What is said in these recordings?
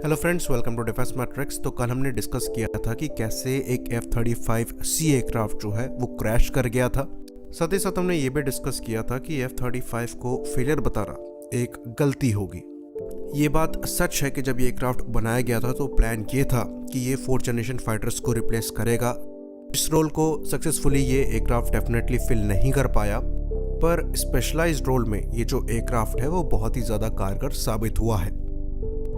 Hello friends, welcome to Defence Matrix. तो कल हमने डिस्कस किया था कि कैसे एक F-35C एयरक्राफ्ट जो है वो क्रैश कर गया था। साथ ही साथ हमने ये भी डिस्कस किया था कि F-35 को फेलियर बताना एक गलती होगी। ये बात सच है कि जब ये एयरक्राफ्ट बनाया गया था तो प्लान ये था कि ये 4th जनरेशन फाइटर्स को रिप्लेस करेगा। इस रोल को सक्सेसफुली ये एयरक्राफ्ट डेफिनेटली फिल नहीं कर पाया, पर स्पेशलाइज्ड रोल में ये जो एयरक्राफ्ट है वो बहुत ही ज़्यादा कारगर साबित हुआ है।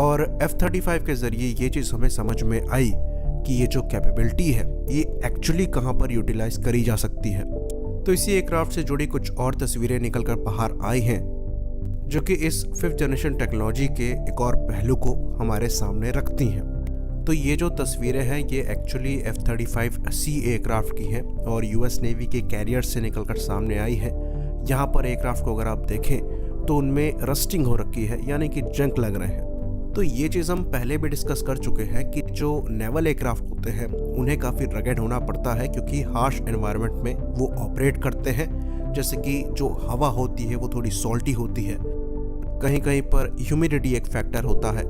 और F-35 के ज़रिए ये चीज़ हमें समझ में आई कि ये जो कैपेबिलिटी है ये एक्चुअली कहाँ पर यूटिलाइज करी जा सकती है। तो इसी एयरक्राफ्ट से जुड़ी कुछ और तस्वीरें निकल कर बाहर आई हैं जो कि इस 5th जनरेशन टेक्नोलॉजी के एक और पहलू को हमारे सामने रखती हैं। तो ये जो तस्वीरें हैं ये एक्चुअली F-35C एयरक्राफ्ट की हैं और US नेवी के कैरियर से निकल कर सामने आई है। यहाँ पर एयरक्राफ्ट को अगर आप देखें तो उनमें रस्टिंग हो रखी है, यानी कि जंक लग रहे हैं। तो ये चीज़ हम पहले भी डिस्कस कर चुके हैं कि जो नेवल एयरक्राफ्ट होते हैं उन्हें काफ़ी रगेड होना पड़ता है, क्योंकि हार्श एनवायरनमेंट में वो ऑपरेट करते हैं। जैसे कि जो हवा होती है वो थोड़ी सॉल्टी होती है, कहीं कहीं पर ह्यूमिडिटी एक फैक्टर होता है,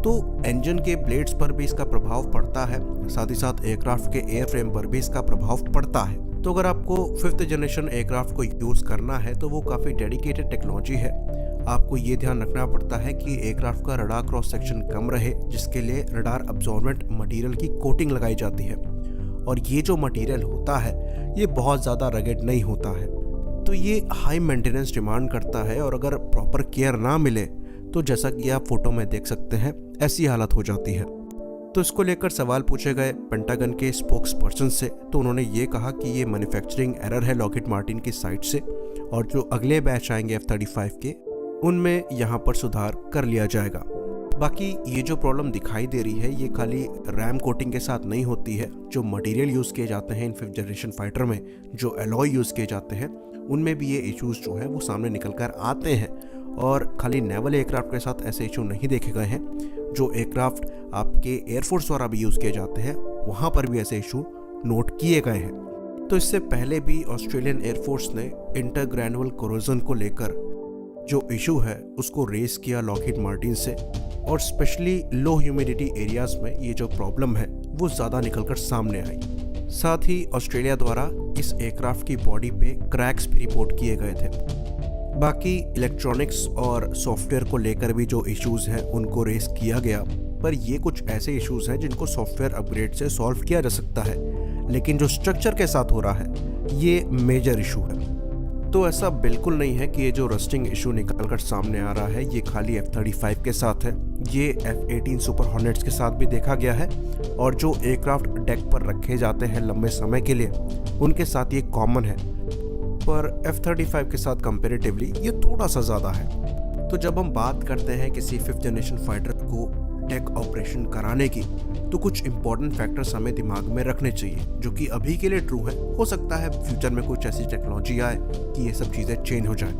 तो इंजन के ब्लेड्स पर भी इसका प्रभाव पड़ता है। साथ ही साथ एयरक्राफ्ट के एयरफ्रेम पर भी इसका प्रभाव पड़ता है। तो अगर आपको 5th जनरेशन एयरक्राफ्ट को यूज़ करना है तो वो काफ़ी डेडिकेटेड टेक्नोलॉजी है। आपको ये ध्यान रखना पड़ता है कि एयरक्राफ्ट का रडार क्रॉस सेक्शन कम रहे, जिसके लिए रडार अब्जॉर्बेंट मटेरियल की कोटिंग लगाई जाती है। और ये जो मटेरियल होता है ये बहुत ज़्यादा रगेड नहीं होता है, तो ये हाई मेंटेनेंस डिमांड करता है। और अगर प्रॉपर केयर ना मिले तो जैसा कि आप फोटो में देख सकते हैं ऐसी हालत हो जाती है। तो इसको लेकर सवाल पूछे गए पेंटागन के स्पोक्स पर्सन से, तो उन्होंने ये कहा कि ये मैन्युफैक्चरिंग एरर है लॉकहीड मार्टिन की साइड से, और जो अगले बैच आएंगे F-35 के उनमें यहाँ पर सुधार कर लिया जाएगा। बाकी ये जो प्रॉब्लम दिखाई दे रही है ये खाली रैम कोटिंग के साथ नहीं होती है। जो मटेरियल यूज़ किए जाते हैं इन 5th जनरेशन फाइटर में, जो एलॉय यूज़ किए जाते हैं उनमें भी ये इश्यूज़ जो है वो सामने निकल कर आते हैं। और खाली नेवल एयरक्राफ्ट के साथ ऐसे इशू नहीं देखे गए हैं, जो एयरक्राफ्ट आपके एयरफोर्स द्वारा भी यूज़ किए जाते हैं वहाँ पर भी ऐसे इशू नोट किए गए हैं। तो इससे पहले भी ऑस्ट्रेलियन एयरफोर्स ने इंटरग्रैनुअल कोरोजन को लेकर जो इशू है उसको रेस किया लॉकहीड मार्टिन से, और स्पेशली लो ह्यूमिडिटी एरियाज में ये जो प्रॉब्लम है वो ज़्यादा निकलकर सामने आई। साथ ही ऑस्ट्रेलिया द्वारा इस एयरक्राफ्ट की बॉडी पे क्रैक्स भी रिपोर्ट किए गए थे। बाकी इलेक्ट्रॉनिक्स और सॉफ्टवेयर को लेकर भी जो इश्यूज़ हैं उनको रेस किया गया, पर ये कुछ ऐसे इश्यूज़ हैं जिनको सॉफ्टवेयर अपग्रेड से सॉल्व किया जा सकता है, लेकिन जो स्ट्रक्चर के साथ हो रहा है ये मेजर इशू है। तो ऐसा बिल्कुल नहीं है कि ये जो रस्टिंग इशू निकल कर सामने आ रहा है ये खाली F-35 के साथ है, ये F-18 सुपर हॉर्नेट्स के साथ भी देखा गया है, और जो एयरक्राफ्ट डेक पर रखे जाते हैं लंबे समय के लिए उनके साथ ये कॉमन है, पर F-35 के साथ कंपेरेटिवली ये थोड़ा सा ज़्यादा है। तो जब हम बात करते हैं किसी 5th जनरेशन फाइटर को डेक ऑपरेशन कराने की, तो कुछ इंपॉर्टेंट फैक्टर्स हमें दिमाग में रखने चाहिए जो कि अभी के लिए ट्रू है। हो सकता है फ्यूचर में कुछ ऐसी टेक्नोलॉजी आए कि ये सब चीज़ें चेंज हो जाए।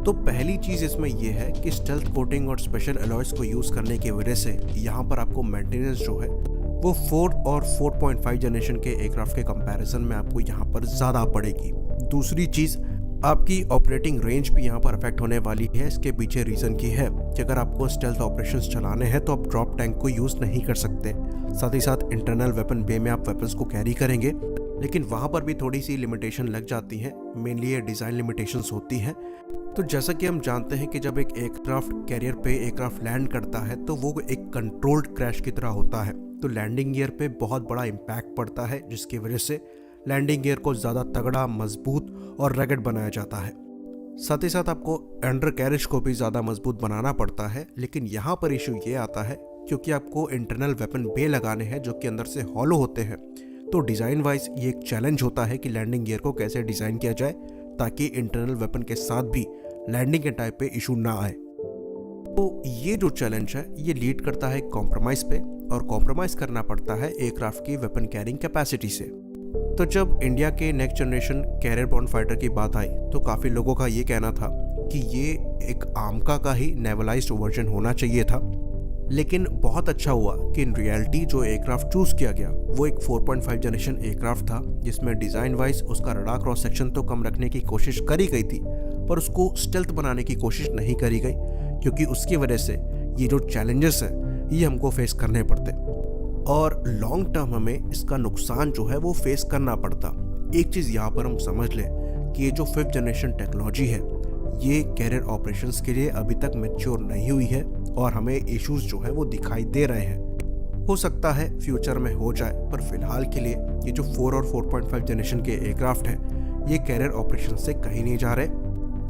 तो पहली चीज़ इसमें यह है कि स्टेल्थ कोटिंग और स्पेशल अलॉयज को यूज़ करने की वजह से यहाँ पर आपको मेंटेनेंस जो है वो 4 और 4.5 जनरेशन के एयरक्राफ्ट के कंपैरिजन में आपको यहाँ पर ज़्यादा पड़ेगी। दूसरी चीज़, आपकी ऑपरेटिंग रेंज भी यहाँ पर अफेक्ट होने वाली है। इसके पीछे रीज़न की है कि अगर आपको स्टेल्थ ऑपरेशंस चलाने हैं तो आप ड्रॉप टैंक को यूज़ नहीं कर सकते। साथ ही साथ इंटरनल वेपन बे में आप वेपन्स को कैरी करेंगे, लेकिन वहाँ पर भी थोड़ी सी लिमिटेशन लग जाती है। मेनली ये डिज़ाइन लिमिटेशंस होती हैं। तो जैसा कि हम जानते हैं कि जब एक एयरक्राफ्ट कैरियर पे एयरक्राफ्ट लैंड करता है तो वो एक कंट्रोल्ड क्रैश की तरह होता है, तो लैंडिंग गियर पे बहुत बड़ा इम्पैक्ट पड़ता है, जिसकी वजह से लैंडिंग गियर को ज़्यादा तगड़ा, मजबूत और रगड़ बनाया जाता है। साथ ही साथ आपको अंडर कैरिज को भी ज़्यादा मजबूत बनाना पड़ता है। लेकिन यहाँ पर इशू ये आता है क्योंकि आपको इंटरनल वेपन बे लगाने हैं जो कि अंदर से हॉलो होते हैं, तो डिज़ाइन वाइज ये एक चैलेंज होता है कि लैंडिंग गियर को कैसे डिज़ाइन किया जाए ताकि इंटरनल वेपन के साथ भी लैंडिंग के टाइप पे इशू ना आए। तो ये जो चैलेंज है ये लीड करता है कॉम्प्रोमाइज़ पे, और कॉम्प्रोमाइज़ करना पड़ता है एयरक्राफ्ट की वेपन कैरिंग कैपेसिटी से। तो जब इंडिया के next generation carrier borne fighter की बात आई तो काफ़ी लोगों का ये कहना था कि ये एक आमका का ही नेवलाइज्ड वर्जन होना चाहिए था। लेकिन बहुत अच्छा हुआ कि इन रियलिटी जो एयरक्राफ्ट चूज़ किया गया वो एक 4.5 जनरेशन एयरक्राफ्ट था, जिसमें डिज़ाइन वाइज उसका रडार क्रॉस सेक्शन तो कम रखने की कोशिश करी गई थी, पर उसको स्टेल्थ बनाने की कोशिश नहीं करी गई, क्योंकि उसकी वजह से ये जो चैलेंजेस हैं ये हमको फेस करने पड़ते और लॉन्ग टर्म हमें इसका नुकसान जो है वो फेस करना पड़ता। एक चीज़ यहाँ पर हम समझ लें कि ये जो 5th जनरेशन टेक्नोलॉजी है ये कैरियर ऑपरेशंस के लिए अभी तक मैच्योर नहीं हुई है और हमें इश्यूज जो है वो दिखाई दे रहे हैं। हो सकता है फ्यूचर में हो जाए, पर फिलहाल के लिए ये जो 4 और 4.5 जनरेशन के एयरक्राफ्ट हैं ये कैरियर ऑपरेशन से कहीं नहीं जा रहे।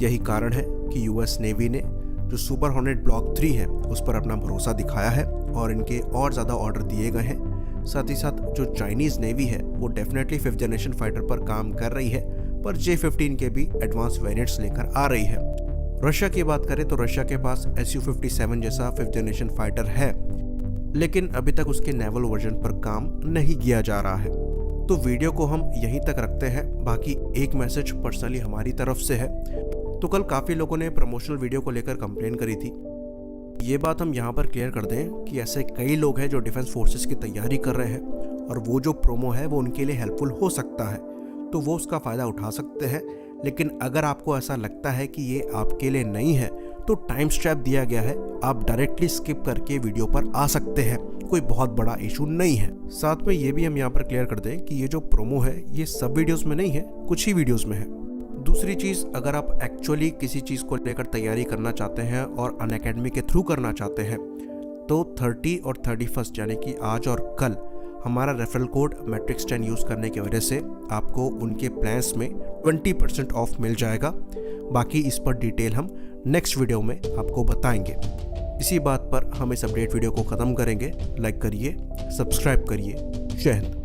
यही कारण है कि यूएस नेवी ने जो सुपर हॉर्नेट ब्लॉक 3 है उस पर अपना भरोसा दिखाया है और इनके और ज़्यादा ऑर्डर दिए गए हैं। साथ ही साथ जो चाइनीज़ नेवी है वो डेफिनेटली 5th जनरेशन फाइटर पर काम कर रही है, पर J-15 के भी एडवांस वेरिएंट्स लेकर आ रही है। रशिया की बात करें तो रशिया के पास Su-57 जैसा 5th जनरेशन फाइटर है, लेकिन अभी तक उसके नेवल वर्जन पर काम नहीं किया जा रहा है। तो वीडियो को हम यहीं तक रखते हैं। बाकी एक मैसेज पर्सनली हमारी तरफ से है। तो कल काफ़ी लोगों ने प्रमोशनल वीडियो को लेकर कंप्लेन करी थी। ये बात हम यहाँ पर क्लियर कर दें कि ऐसे कई लोग हैं जो डिफेंस फोर्सेस की तैयारी कर रहे हैं और वो जो प्रोमो है वो उनके लिए हेल्पफुल हो सकता है, तो वो उसका फ़ायदा उठा सकते हैं। लेकिन अगर आपको ऐसा लगता है कि ये आपके लिए नहीं है तो टाइम स्ट्रैप दिया गया है, आप डायरेक्टली स्किप करके वीडियो पर आ सकते हैं, कोई बहुत बड़ा इशू नहीं है। साथ में ये भी हम यहाँ पर क्लियर कर दें कि ये जो प्रोमो है ये सब वीडियोस में नहीं है, कुछ ही वीडियोस में है। दूसरी चीज़, अगर आप एक्चुअली किसी चीज़ को लेकर तैयारी करना चाहते हैं और अनअकैडमी के थ्रू करना चाहते हैं तो 30 और 31 यानी कि आज और कल हमारा रेफरल कोड मैट्रिक्स10 यूज़ करने की वजह से आपको उनके प्लान्स में 20% ऑफ मिल जाएगा। बाकी इस पर डिटेल हम नेक्स्ट वीडियो में आपको बताएंगे। इसी बात पर हम इस अपडेट वीडियो को ख़त्म करेंगे। लाइक करिए, सब्सक्राइब करिए। जय हिंद।